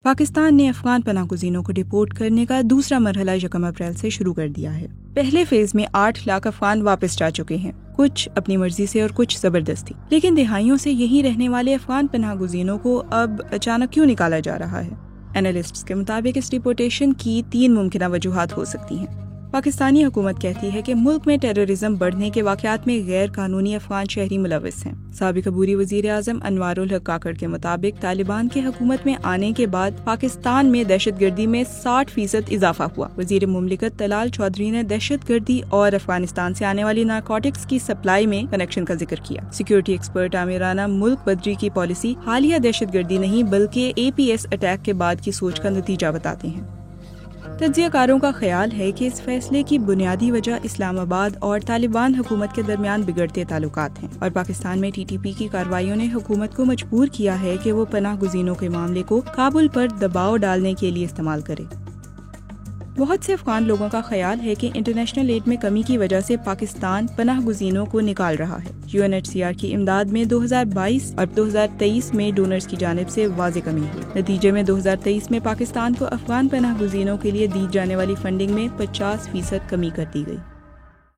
پاکستان نے افغان پناہ گزینوں کو ڈپورٹ کرنے کا دوسرا مرحلہ 1 اپریل سے شروع کر دیا ہے۔ پہلے فیز میں 8 لاکھ افغان واپس جا چکے ہیں، کچھ اپنی مرضی سے اور کچھ زبردستی، لیکن دہائیوں سے یہیں رہنے والے افغان پناہ گزینوں کو اب اچانک کیوں نکالا جا رہا ہے؟ اینالسٹس کے مطابق اس ڈپورٹیشن کی 3 ممکنہ وجوہات ہو سکتی ہیں۔ پاکستانی حکومت کہتی ہے کہ ملک میں ٹیررزم بڑھنے کے واقعات میں غیر قانونی افغان شہری ملوث ہیں۔ سابق عبوری وزیر اعظم انوار الحق کاکڑ کے مطابق طالبان کے حکومت میں آنے کے بعد پاکستان میں دہشت گردی میں 60% اضافہ ہوا۔ وزیر مملکت طلال چودھری نے دہشت گردی اور افغانستان سے آنے والی نارکوٹکس کی سپلائی میں کنیکشن کا ذکر کیا۔ سیکیورٹی ایکسپرٹ عامرانہ ملک بدری کی پالیسی حالیہ دہشت گردی نہیں بلکہ APS اٹیک کے بعد کی سوچ کا نتیجہ بتاتے ہیں۔ تجزیہ کاروں کا خیال ہے کہ اس فیصلے کی بنیادی وجہ اسلام آباد اور طالبان حکومت کے درمیان بگڑتے تعلقات ہیں، اور پاکستان میں TTP کی کارروائیوں نے حکومت کو مجبور کیا ہے کہ وہ پناہ گزینوں کے معاملے کو کابل پر دباؤ ڈالنے کے لیے استعمال کرے۔ بہت سے افغان لوگوں کا خیال ہے کہ انٹرنیشنل ایڈ میں کمی کی وجہ سے پاکستان پناہ گزینوں کو نکال رہا ہے۔ UNHCR کی امداد میں 2022 اور 2023 میں ڈونرز کی جانب سے واضح کمی ہوئی۔ نتیجے میں 2023 میں پاکستان کو افغان پناہ گزینوں کے لیے دی جانے والی فنڈنگ میں 50% کمی کر دی گئی۔